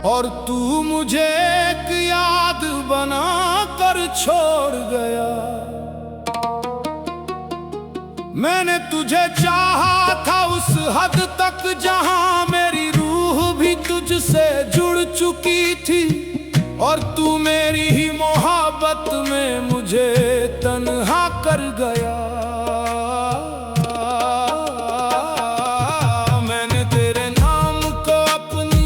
और तू मुझे एक याद बना कर छोड़ गया। मैंने तुझे चाहा था उस हद तक जहां मेरी रूह भी तुझसे जुड़ चुकी थी, और तू मेरी ही मोहब्बत में मुझे तन्हा कर गया। मैंने तेरे नाम को अपनी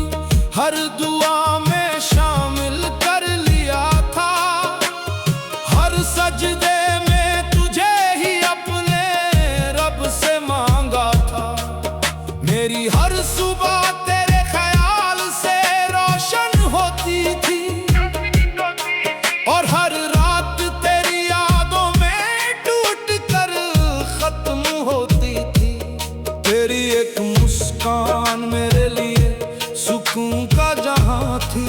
हर दुआ में शामिल कर लिया था, हर सजदे में तुझे ही अपने रब से मांगा था। मेरी हर सुबह तेरे ख्याल से रोशन होती थी, और हर रात तेरी यादों में टूट कर खत्म होती थी। तेरी एक मुस्कान मेरे लिए सुकून का जहां थी,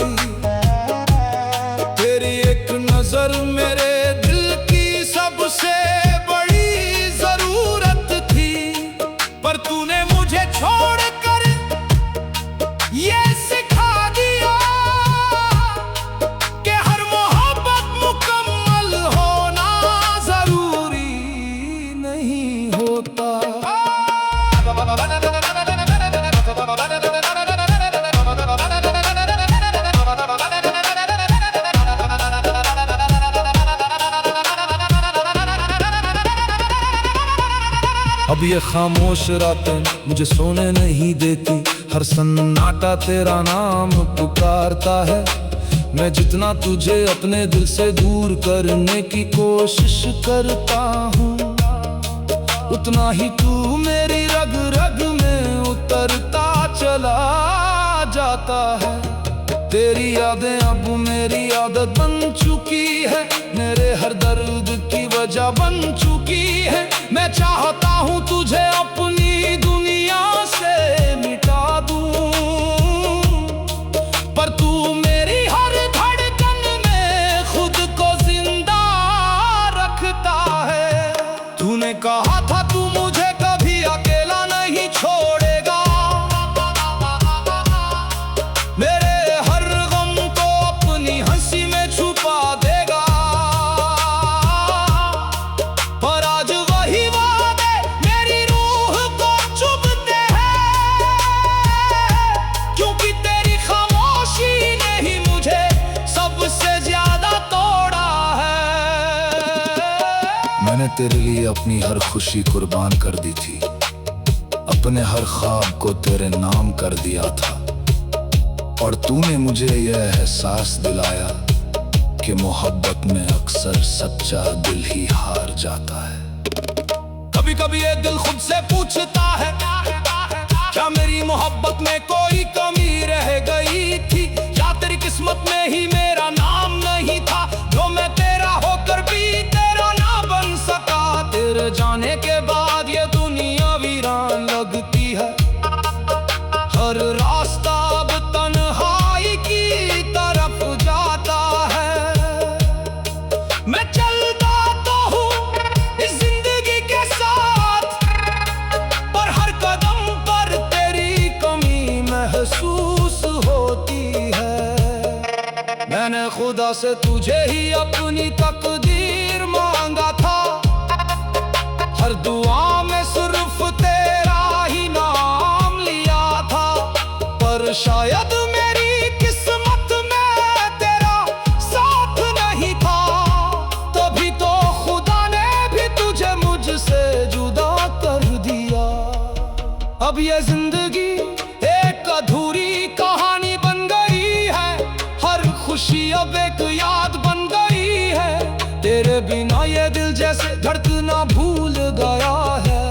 तेरी एक नजर मेरे दिल की सबसे बड़ी जरूरत थी। पर तूने मुझे छोड़कर ये सिखा दिया कि हर मोहब्बत मुकम्मल होना जरूरी नहीं होता। अब ये खामोश रातें मुझे सोने नहीं देती, हर सन्नाटा तेरा नाम पुकारता है। मैं जितना तुझे अपने दिल से दूर करने की कोशिश करता हूँ, उतना ही तू मेरी रग रग में उतरता चला जाता है। तेरी यादें अब मेरी आदत बन चुकी है, मेरे हर दर्द की वजह बन चुकी है। मैं चाहता हूँ तुझे अपनी दुनिया से मिटा दूं, पर तू मेरी हर धड़कन में खुद को जिंदा रखता है। तूने कहा था तू मुझे कभी अकेला नहीं छोड़ेगा, मेरे हर गम को अपनी हंसी में छुपा देगा। पर आज वही वादे मेरी रूह को चुभते हैं, क्योंकि तेरी खामोशी ने ही मुझे सबसे ज्यादा तोड़ा है। मैंने तेरे लिए अपनी हर खुशी कुर्बान कर दी थी, अपने हर ख्वाब को तेरे नाम कर दिया था, और तूने मुझे यह एहसास दिलाया कि मोहब्बत में अक्सर सच्चा दिल ही हार जाता है। कभी कभी ये दिल खुद से पूछता है, क्या मेरी मोहब्बत में कोई कमी रह गई थी, या तेरी किस्मत में ही मेरा नाम नहीं था, जो मैं तेरा होकर भी तेरा ना बन सका। तेरे जाने के बाद ये दुनिया वीरान लगती है, हर रास्ता अब तन्हाई की तरफ जाता है। मैं चलता तो हूँ इस जिंदगी के साथ, पर हर कदम पर तेरी कमी महसूस होती है। मैंने खुदा से तुझे ही अपनी तकदीर मांगा था, हर दुआ में सिर्फ तेरा ही नाम लिया था, पर शायद मेरी किस्मत में तेरा साथ नहीं था। तभी तो खुदा ने भी तुझे मुझसे जुदा कर दिया। अब ये जिंदगी एक अधूरी कहानी बन गई है, हर खुशी अब एक याद बन गई है। तेरे बिना ये दिल जैसे धड़कना भूल गया है,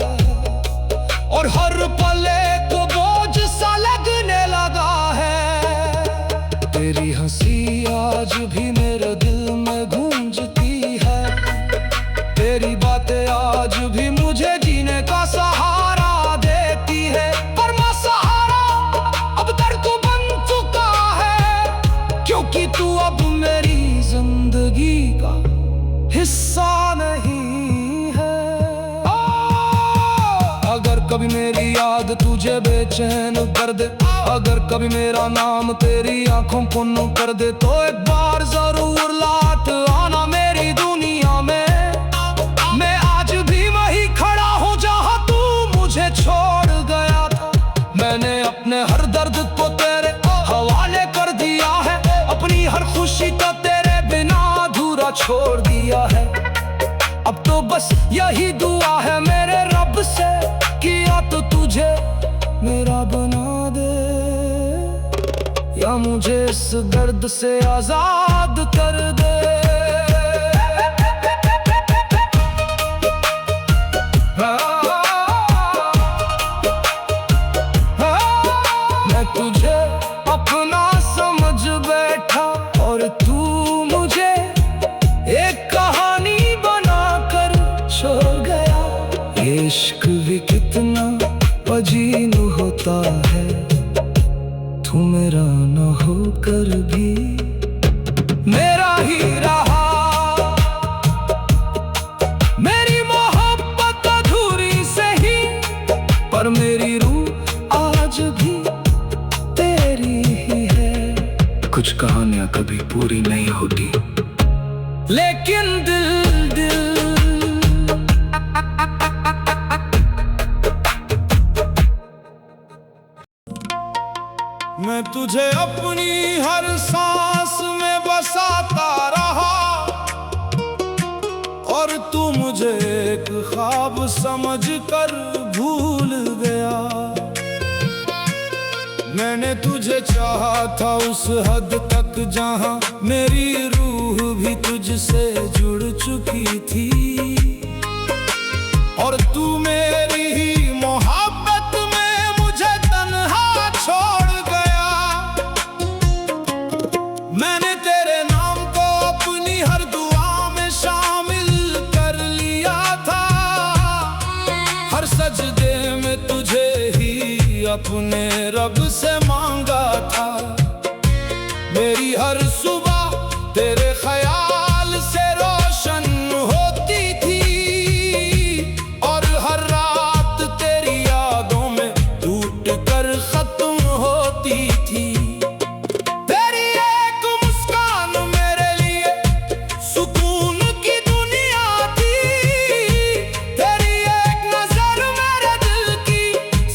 और हर पल एक बोझ सा लगने लगा है। तेरी हंसी आज भी मेरे दिल में गूंजती है, तेरी बातें आज भी मुझे जीने का सहारा देती है। पर मैं सहारा अब दर्द बन चुका है, क्योंकि तू अब मेरी जिंदगी का हिस्सा नहीं है। अगर कभी मेरी याद तुझे बेचैन कर दे, अगर कभी मेरा नाम तेरी आंखों को नो कर दे तो एक बार जरूर लौट आना मेरी दुनिया में। मैं आज भी वही खड़ा हूँ जहाँ तू मुझे छोड़ गया था। मैंने अपने हर दर्द को तेरे हवाले कर दिया है, अपनी हर खुशी तो तेरे बिना अधूरा छोड़ दिया है। अब तो बस यही दुआ है मेरे रब से कि या तो तुझे मेरा बना दे या मुझे इस दर्द से आजाद कर दे। मैं तुझे अपना समझ बैठा और तू मुझे एक कहानी बनाकर छोड़ गया। इश्क भी कितना अजीब होता है, तू मेरा न होकर भी मेरा ही रहा। मेरी मोहब्बत अधूरी से ही, पर मेरी रूह आज भी तेरी ही है। कुछ कहानियां कभी पूरी नहीं होती, लेकिन दिल मैं तुझे अपनी हर सांस में बसाता रहा और तू मुझे एक ख्वाब समझकर भूल गया। मैंने तुझे चाहा था उस हद तक जहां मेरी रूह भी तुझसे जुड़ चुकी थी, और तू मेरी ही मोहब्बत में मुझे तन्हा छोड़ गया। मैंने तेरे नाम को अपनी हर दुआ में शामिल कर लिया था, हर सजदे में तुझे ही अपने रब से मांगा था। मेरी हर सुबह तेरे ख्याल से रोशन होती थी, और हर रात तेरी यादों में टूट कर खत्म होती थी। तेरी एक मुस्कान मेरे लिए सुकून की दुनिया थी, तेरी एक नजर मेरे दिल की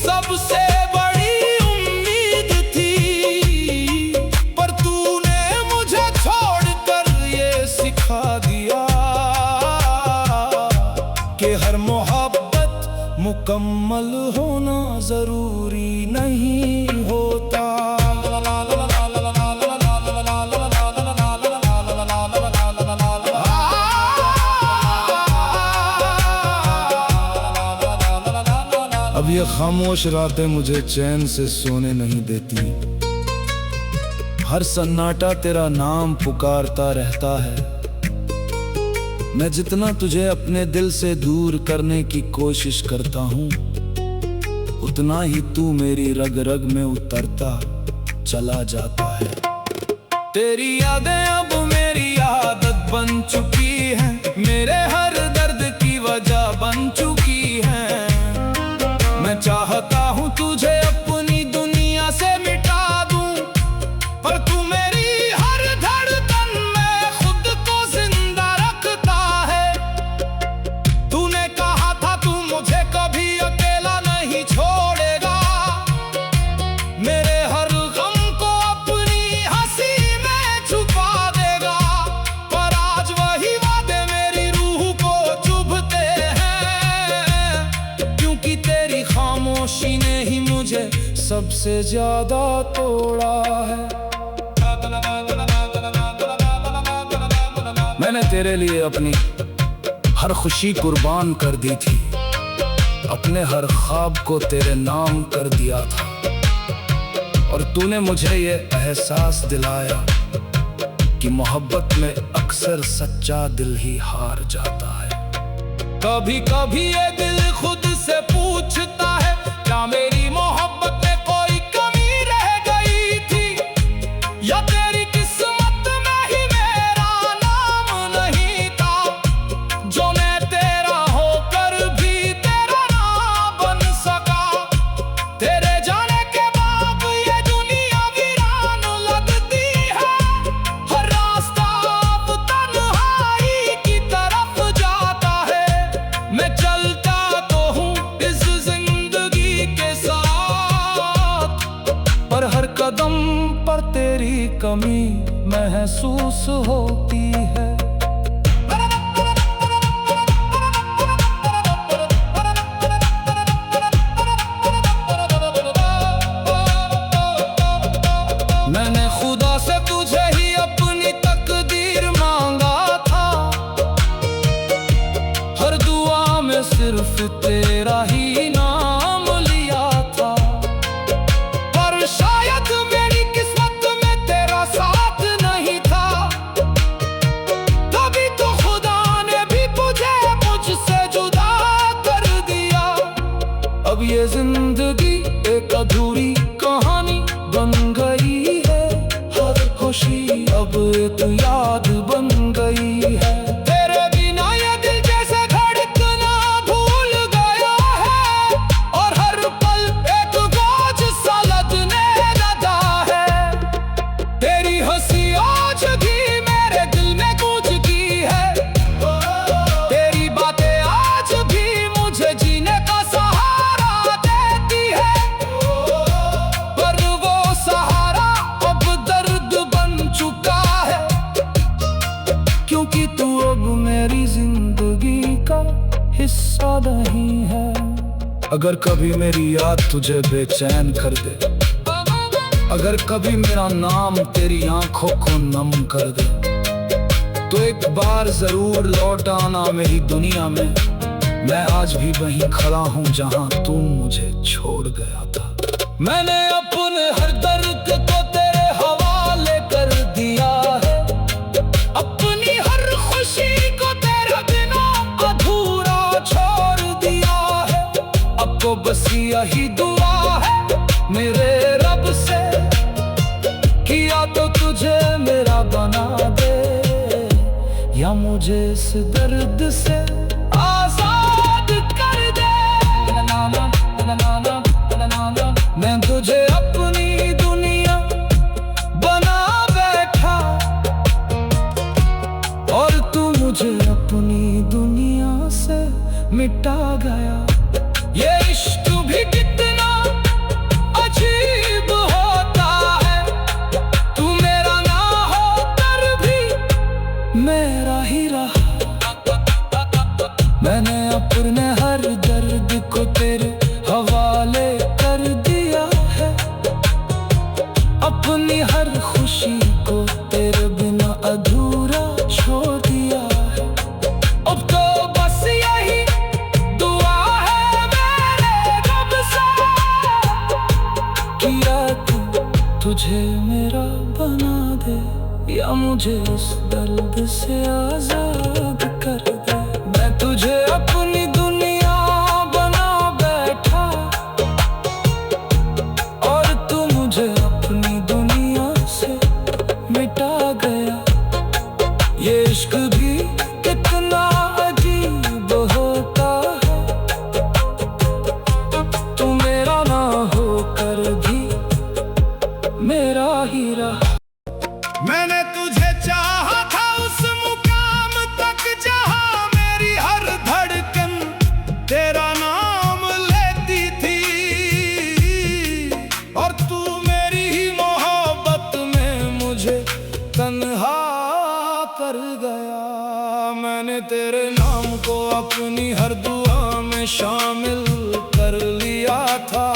सबसे बड़ी उम्मीद थी। पर तूने मुझे छोड़कर ये सिखा दिया कि हर मोहब्बत मुकम्मल होना जरूरी नहीं होता। अब ये खामोश रातें मुझे चैन से सोने नहीं देती, हर सन्नाटा तेरा नाम पुकारता रहता है। मैं जितना तुझे अपने दिल से दूर करने की कोशिश करता हूँ, उतना ही तू मेरी रग रग में उतरता चला जाता है। तेरी यादें अब मेरी आदत बन चुकी हैं, मेरे हर दर्द की वजह बन चुकी हैं। मैं चाहता हूँ तुझे अपनी दुनिया से मिटा दूं, पर तू मेरी हर धड़कन में खुद को जिंदा रखता है। तूने कहा था तू मुझे कभी अकेला नहीं छोड़ेगा, मेरे हर गम को अपनी हंसी में छुपा देगा। पर आज वही वादे मेरी रूह को चुभते हैं, क्योंकि तेरी खामोशी ने ही मुझे सबसे ज्यादा तोड़ा है। मैंने तेरे लिए अपनी हर खुशी कुर्बान कर दी थी, अपने हर ख्वाब को तेरे नाम कर दिया था, और तूने मुझे ये एहसास दिलाया कि मोहब्बत में अक्सर सच्चा दिल ही हार जाता है। कभी कभी ये दिल खुद से पूछता है, क्या मेरी मोहब्बत में कोई कमी रह गई थी, या तेरी किस्मत में ही मेरा नाम नहीं था, जो मैं तेरा होकर भी तेरा ना बन सका। तेरे जाने के बाद ये तेरी कमी महसूस होती है। मैंने खुदा से तुझे ही अपनी तकदीर मांगा था, हर दुआ में सिर्फ तेरा ही नाम लिया था। पर शायद मेरी किस्मत में तेरा साथ नहीं था, तभी तो खुदा ने भी तुझे मुझसे जुदा कर दिया। अब ये जिंदगी एक अधूरी कहानी बन गई है, हर खुशी अब एक याद बन गई है। तेरे बिना ये दिल जैसे धड़कना भूल गया है, और हर पल एक बोझ सा लदने लगा है। तेरी हंसी आज भी मेरे दिल में गूंजती है, तेरी बातें आज भी मुझे जीने का सहारा देती है। पर वो सहारा अब दर्द बन चुका है, क्योंकि तू अब मेरी जिंदगी का हिस्सा नहीं है। अगर कभी मेरी याद तुझे बेचैन कर दे, अगर कभी मेरा नाम तेरी आंखों को नम कर दे, तो एक बार जरूर लौट आना मेरी दुनिया में। मैं आज भी वहीं खड़ा हूँ जहाँ तू मुझे छोड़ गया था। मैंने अपने हर दर्द को तेरे हवाले कर दिया है, अपनी हर खुशी को तेरे बिना अधूरा छोड़ दिया है। अब तो बस यही दुआ है मेरे रब से, किया तो तुझे मेरा बना दे, या मुझे इस दर्द से आजाद कर दे। मैं तुझे अपनी दुनिया बना बैठा, और तू मुझे अपनी दुनिया से मिटा गया। ये इश्क भी कितना अजीब होता है, तू मेरा ना होकर भी मेरा ही रहा। मैंने अपने हर दर्द को तेरे हवाले कर दिया है, अपनी हर खुशी को तेरे बिना अधूरा छोड़ दिया है। अब तो बस यही दुआ है मेरे रब से, किया तू तुझे मेरा बना दे, या मुझे इस दर्द से आजाद कर दे। मैं तुझे अपनी दुनिया बना बैठा, और तू मुझे अपनी दुनिया से मिटा गया। ये इश्क भी कितना अजीब होता है, तू मेरा ना होकर भी मेरा ही रहा। मैंने तुझे चाहा था उस मुकाम तक जहां मेरी हर धड़कन तेरा नाम लेती थी, और तू मेरी ही मोहब्बत में मुझे तन्हा कर गया। मैंने तेरे नाम को अपनी हर दुआ में शामिल कर लिया था,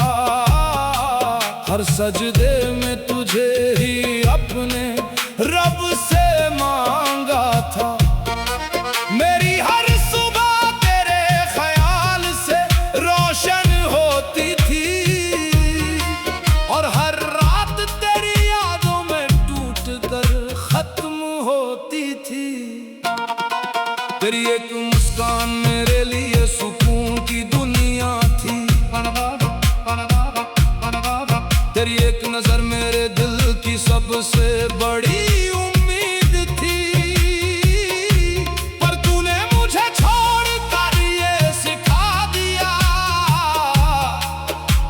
हर सजदे में तुझे ही अपने रब से मांगा था। मेरी हर सुबह तेरे ख्याल से रोशन होती थी, और हर रात तेरी यादों में टूट कर खत्म होती थी। तेरी एक मुस्कान मेरे लिए सुकून की दुनिया थी, तेरी एक नजर मेरे दिल की सबसे बड़ी उम्मीद थी। पर तूने मुझे छोड़ कर ये सिखा दिया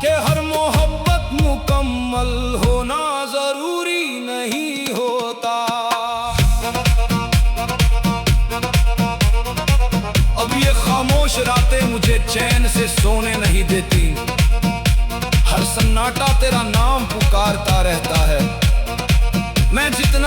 कि हर मोहब्बत मुकम्मल होना जरूरी नहीं होता। अब ये खामोश रातें मुझे चैन से सोने नहीं देती, हर सन्नाटा तेरा नाम पुकारता रहता है।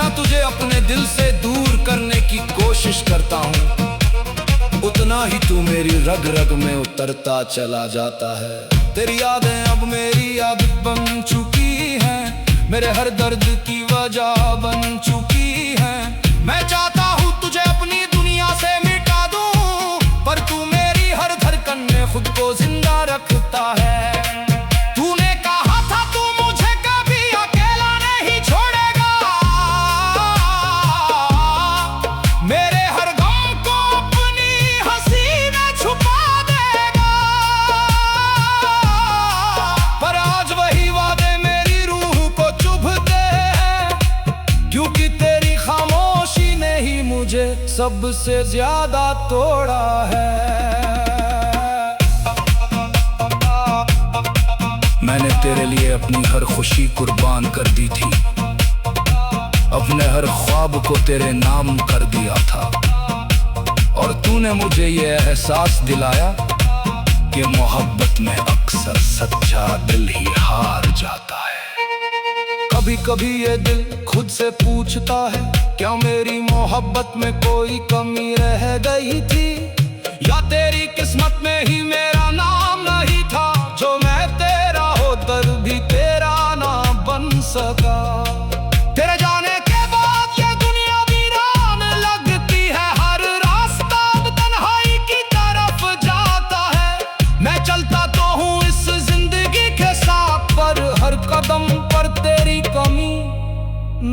जितना तुझे अपने दिल से दूर करने की कोशिश करता हूँ, उतना ही तू मेरी रग रग में उतरता चला जाता है। तेरी यादें अब मेरी आदत बन चुकी हैं, मेरे हर दर्द की वजह बन चुकी हैं। मैं चाहता हूँ तुझे अपनी दुनिया से मिटा दूँ, पर तू मेरी हर धड़कन में खुद को जिंदा रखता है। तूने कहा था तू मुझे कभी अकेला नहीं छोड़ेगा, मेरे हर गम को अपनी हंसी में छुपा देगा। पर आज वही वादे मेरी रूह को चुभते हैं, क्योंकि तेरी खामोशी ने ही मुझे सबसे ज्यादा तोड़ा है। मैंने तेरे लिए अपनी हर खुशी कुर्बान कर दी थी, अपने हर ख्वाब को तेरे नाम कर दिया था, और तूने मुझे ये एहसास दिलाया कि मोहब्बत में अक्सर सच्चा दिल ही हार जाता है। कभी कभी ये दिल खुद से पूछता है, क्या मेरी मोहब्बत में कोई कमी रह गई थी, या तेरी किस्मत में ही मेरा नाम नहीं था, जो मैं तेरा होकर भी तेरा ना बन सका। तेरे जाने के बाद ये दुनिया वीरान लगती है, हर रास्ता तन्हाई की तरफ जाता है। मैं चलता तो हूँ इस जिंदगी के साथ, पर हर कदम पर तेरी कमी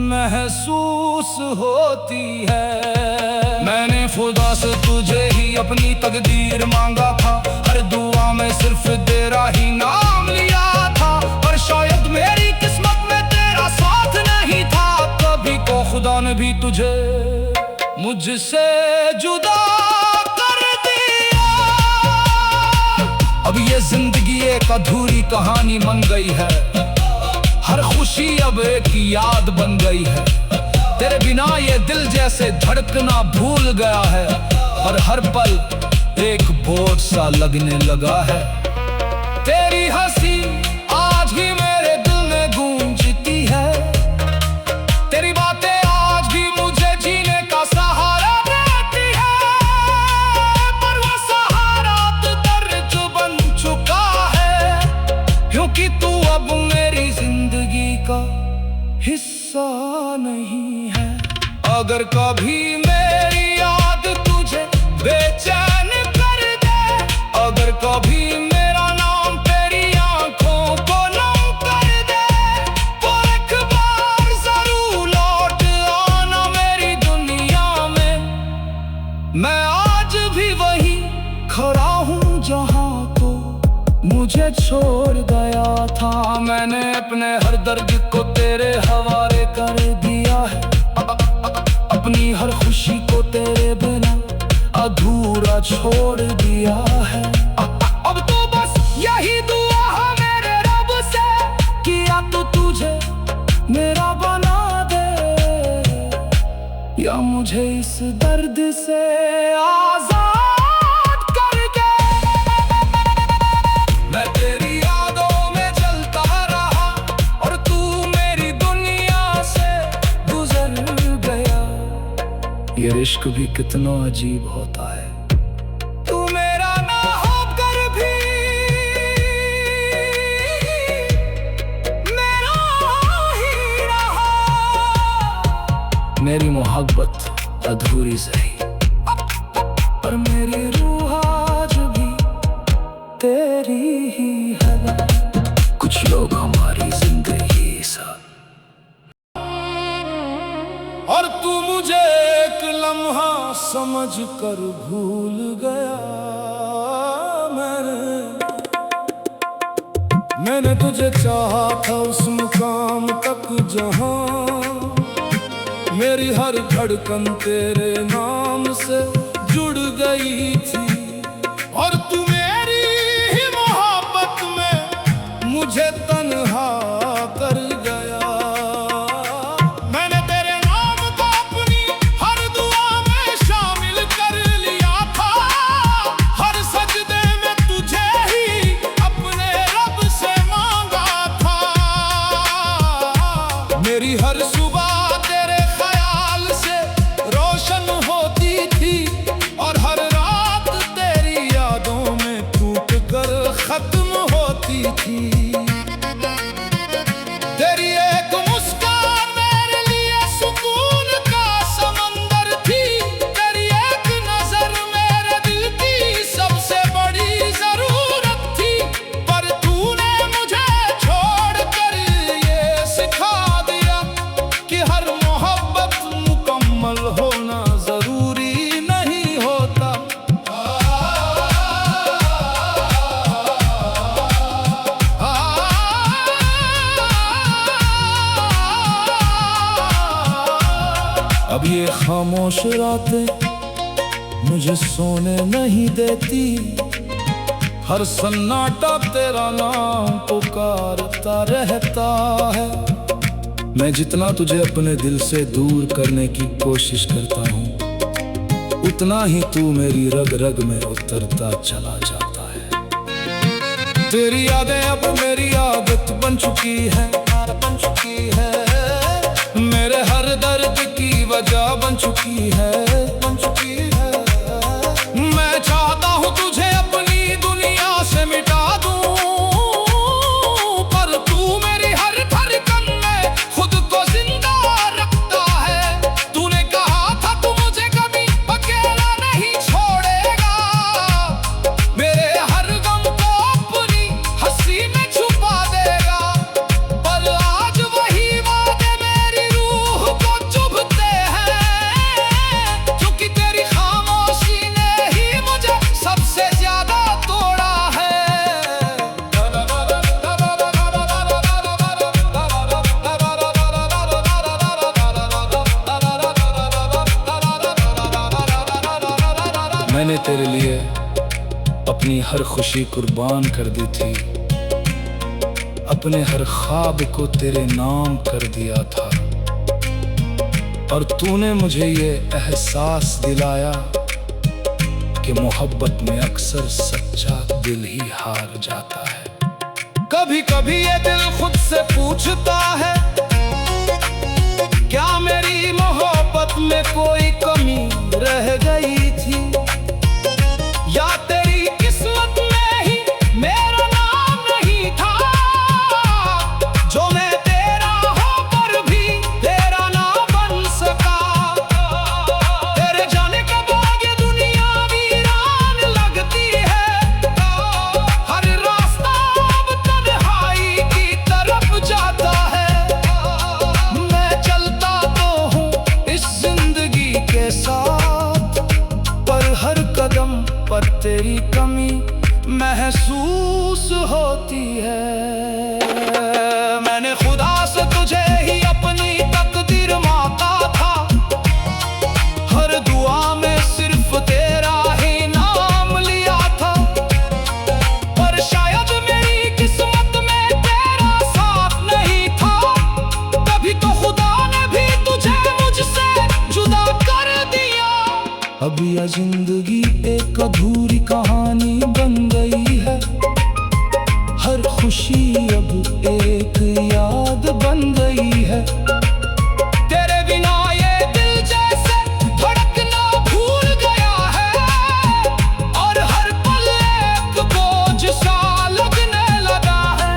महसूस होती है। मैंने खुदा से तुझे ही अपनी तकदीर मांगा था, हर दुआ में सिर्फ तेरा ही नाम लिया था, पर शायद मेरी किस्मत में तेरा साथ नहीं था। कभी को खुदा ने भी तुझे मुझसे जुदा कर दिया। अब ये जिंदगी एक अधूरी कहानी बन गई है, हर खुशी अब एक याद बन गई है। तेरे बिना ये दिल जैसे धड़कना भूल गया है, और हर पल एक बोझ सा लगने लगा है। तेरी हंसी आज भी मेरे दिल में गूंजती है, तेरी बातें आज भी मुझे जीने का सहारा देती है, पर वो सहारा तो दर्द बन चुका है, क्योंकि तू अब मेरी जिंदगी का हिस्सा नहीं है। अगर कभी मेरी याद तुझे बेचैन कर दे, अगर कभी मेरा नाम तेरी आंखों को नम कर दे, तो एक बार जरूर लौट आना मेरी दुनिया में। मैं आज भी वही खड़ा हूँ जहाँ तो मुझे छोड़ गया था। मैंने अपने हर दर्द को तेरे हवाले कर दिया है, अपनी हर खुशी को तेरे बिना अधूरा छोड़ दिया है। अब तो बस यही दुआ है मेरे रब से, कि या तो तुझे मेरा बना दे, या मुझे इस दर्द से आजाद कर दे। मैं तेरी यादों में जलता रहा, और तू मेरी दुनिया से गुजर गया। ये इश्क भी कितना अजीब होता है, तू मेरा ना होकर भी मेरा ही रहा। मेरी मोहब्बत अधूरी सही, पर मेरी रूह आज भी तेरी ही है। कुछ लोग हमारी जिंदगी सा, और तू मुझे एक लम्हा समझ कर भूल गया। मैंने तुझे चाहा था उस मुकाम तक जहां मेरी हर धड़कन तेरे नाम से जुड़ गई थी, और तू मेरी ही मोहब्बत में मुझे तन्हा कर गया। मैंने तेरे नाम को अपनी हर दुआ में शामिल कर लिया था, हर सजदे में तुझे ही अपने रब से मांगा था। मेरी हर सुबह तेरे अब ये खामोश रातें मुझे सोने नहीं देती, हर सन्नाटा तेरा नाम पुकारता रहता है। मैं जितना तुझे अपने दिल से दूर करने की कोशिश करता हूँ, उतना ही तू मेरी रग रग में उतरता चला जाता है। तेरी यादें अब मेरी आदत बन चुकी है, मेरे हर दर्द की वजह बन चुकी है। मैं चाहता हूँ तुझे अपनी दुनिया से मिटा दूं, पर तू मेरी हर धड़कन में खुद को जिंदा रखता है। तूने कहा था तू मुझे कभी अकेला नहीं छोड़ेगा, मेरे हर गम को अपनी हंसी में छुपा देगा। पर आज वही वादे मेरी रूह को चुभते हैं, क्योंकि तेरी खामोशी ने ही मुझे सबसे ज्यादा तोड़ा है। मैंने तेरे लिए अपनी हर खुशी कुर्बान कर दी थी, अपने हर ख्वाब को तेरे नाम कर दिया था, और तूने मुझे ये एहसास दिलाया कि मोहब्बत में अक्सर सच्चा दिल ही हार जाता है। कभी कभी ये दिल खुद से पूछता है, क्या मेरी मोहब्बत में कोई कमी रह गई थी, या तेरी किस्मत में ही मेरा नाम नहीं था, जो मैं तेरा होकर भी तेरा ना बन सका। तेरे जाने के बाद ये दुनिया वीरान लगती है, हर रास्ता अब तन्हाई की तरफ जाता है। मैं चलता तो हूँ इस जिंदगी के साथ, पर हर कदम पर तेरी कमी महसूस होती है। मैंने खुदा से तुझे ही अपनी तकदीर मांगा था, हर दुआ में सिर्फ तेरा ही नाम लिया था, पर शायद मेरी किस्मत में तेरा साथ नहीं था, तभी तो खुदा ने भी तुझे मुझसे जुदा कर दिया। अब यह जिंदगी एक अधूरी कहानी बन गई है, हर खुशी अब एक याद बन गई है। तेरे बिना ये दिल जैसे धड़कना भूल गया है, और हर पल एक बोझ सा लगने लगा है।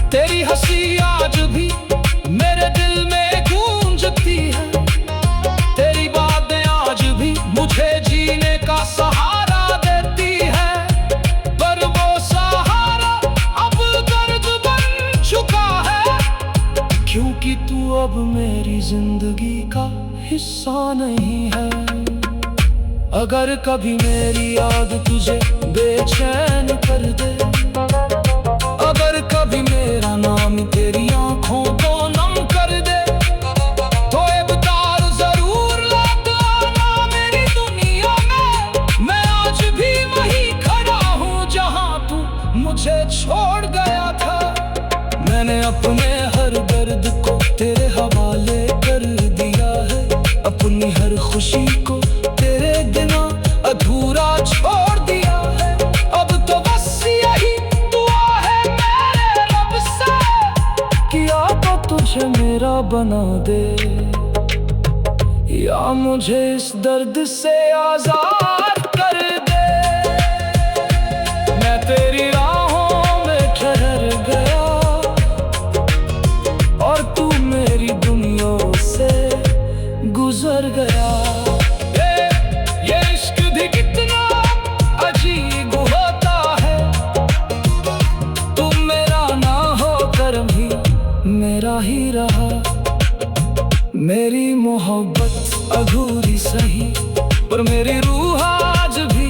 तेरी हंसी आज भी मेरे दिल में गूंजती है, तेरी बातें आज भी मुझे जीने का सहारा देती है, पर वो सहारा अब दर्द बन चुका है, क्योंकि तू अब मेरी जिंदगी का हिस्सा नहीं है। अगर कभी मेरी याद तुझे बेचैन कर दे, अगर कभी मेरा नाम तेरी आंखों को नम कर दे, तो एक तार जरूर लौट आना मेरी दुनिया में। मैं आज भी वही खड़ा हूँ जहाँ तू मुझे छोड़ गया था। मैंने अपने हर दर्द को तेरे हवाले कर दिया है, अपनी हर खुशी को तेरे बिना अधूरा छोड़ दिया है। अब तो बस यही दुआ है मेरे रब से, कि या तो तुझे मेरा बना दे, या मुझे इस दर्द से आजाद कर दे। मैं तेरी राहों में ठहर गया, और तू मेरी दुनिया से गुजर गया। ये इश्क भी कितना अजीब होता है, तू मेरा ना होकर भी मेरा ही रहा। मेरी मोहब्बत अधूरी सही, पर मेरी रूह आज भी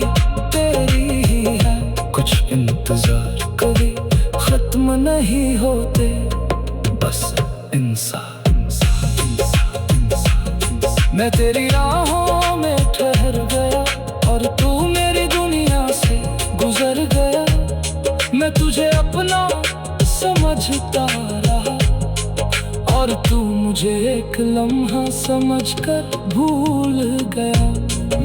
तेरी ही है। कुछ इंतजार कभी खत्म नहीं होते, बस इंसान। मैं तेरी राहों में ठहर गया और तू मेरी दुनिया से गुजर गया। मैं तुझे अपना समझता रहा और तू मुझे एक लम्हा समझकर भूल गया।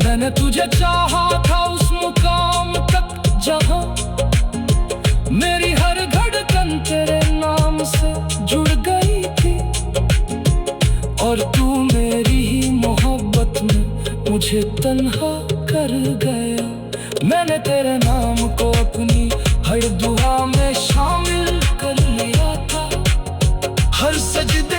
मैंने तुझे चाहा था उस मुकाम तक जहां मेरी हर धड़कन तेरे नाम से जुड़ गई थी, और तू मेरी ही मोहब्बत में मुझे तन्हा कर गया। मैंने तेरे नाम को अपनी हर दुआ में शामिल कर लिया था, हर सजदे